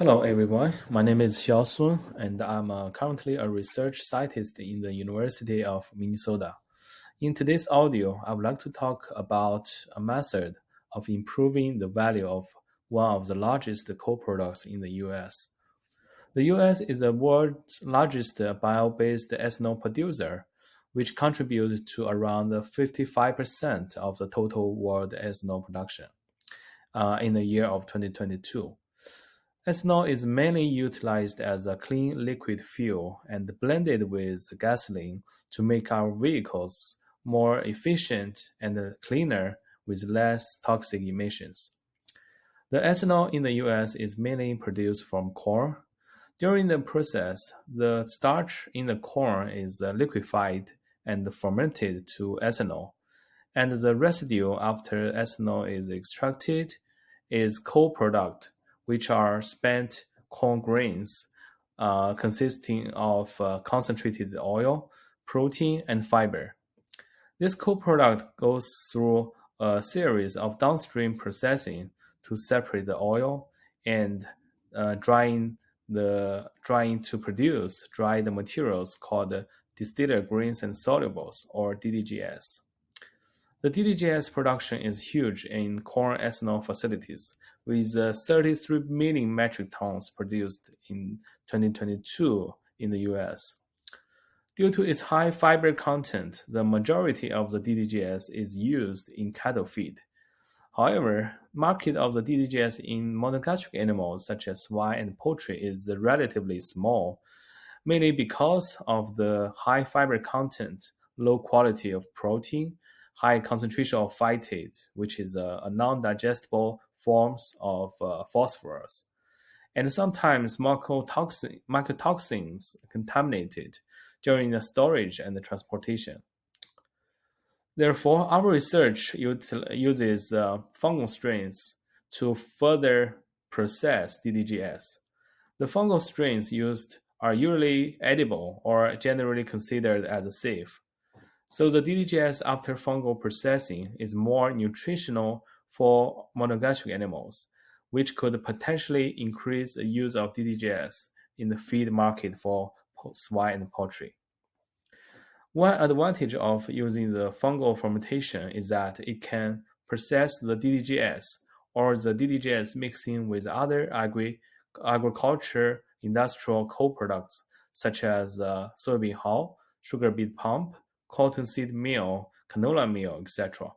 Hello everyone, my name is Xiao Sun and I'm currently a research scientist in the University of Minnesota. In today's audio, I would like to talk about a method of improving the value of one of the largest co-products in the US. The US is the world's largest bio-based ethanol producer, which contributes to around 55% of the total world ethanol production in the year of 2022. Ethanol is mainly utilized as a clean liquid fuel and blended with gasoline to make our vehicles more efficient and cleaner with less toxic emissions. The ethanol in the US is mainly produced from corn. During the process, the starch in the corn is liquefied and fermented to ethanol, and the residue after ethanol is extracted is co-product, which are spent corn grains consisting of concentrated oil, protein, and fiber. This co-product goes through a series of downstream processing to separate the oil and drying to produce dried materials called distillers grains and solubles, or DDGS. The DDGS production is huge in corn ethanol facilities, with 33 million metric tons produced in 2022 in the US. Due to its high fiber content, the majority of the DDGS is used in cattle feed. However, market of the DDGS in monogastric animals such as swine and poultry is relatively small, mainly because of the high fiber content, low quality of protein, high concentration of phytate, which is a non-digestible forms of phosphorus, and sometimes mycotoxins contaminated during the storage and the transportation. Therefore, our research uses fungal strains to further process DDGS. The fungal strains used are usually edible or generally considered as safe. So the DDGS after fungal processing is more nutritional for monogastric animals, which could potentially increase the use of DDGS in the feed market for swine and poultry. One advantage of using the fungal fermentation is that it can process the DDGS or the DDGS mixing with other agriculture industrial co-products such as soybean hull, sugar beet pulp, cottonseed meal, canola meal, etc.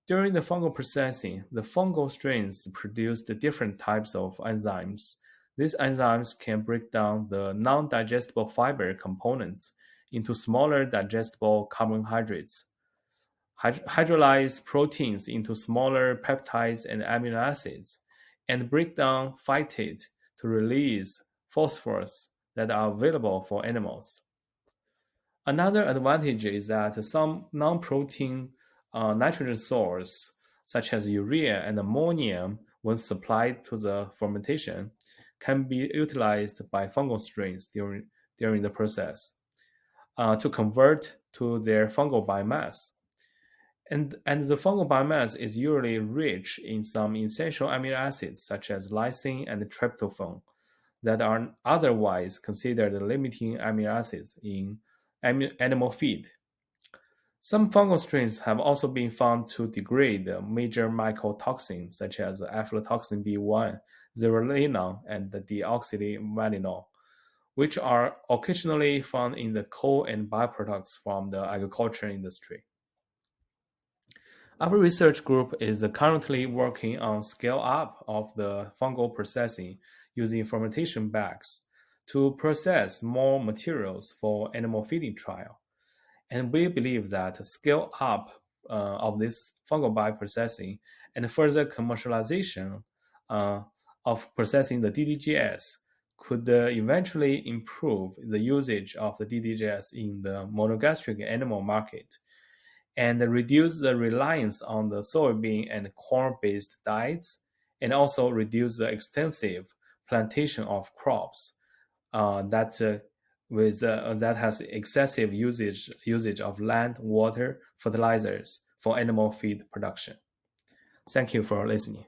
During the fungal processing, the fungal strains produce the different types of enzymes. These enzymes can break down the non-digestible fiber components into smaller digestible carbohydrates, hydrolyze proteins into smaller peptides and amino acids, and break down phytate to release phosphorus that are available for animals. Another advantage is that some non-protein nitrogen source, such as urea and ammonium, when supplied to the fermentation, can be utilized by fungal strains during the process to convert to their fungal biomass. And the fungal biomass is usually rich in some essential amino acids such as lysine and tryptophan that are otherwise considered limiting amino acids in animal feed. Some fungal strains have also been found to degrade major mycotoxins such as aflatoxin B1, zearalenone, and deoxynivalenol, which are occasionally found in the coal and byproducts from the agriculture industry. Our research group is currently working on scale-up of the fungal processing using fermentation bags to process more materials for animal feeding trial. And we believe that scale-up of this fungal bioprocessing and further commercialization of processing the DDGS could eventually improve the usage of the DDGS in the monogastric animal market and reduce the reliance on the soybean and corn-based diets, and also reduce the extensive plantation of crops that has excessive usage of land, water, fertilizers for animal feed production. Thank you for listening.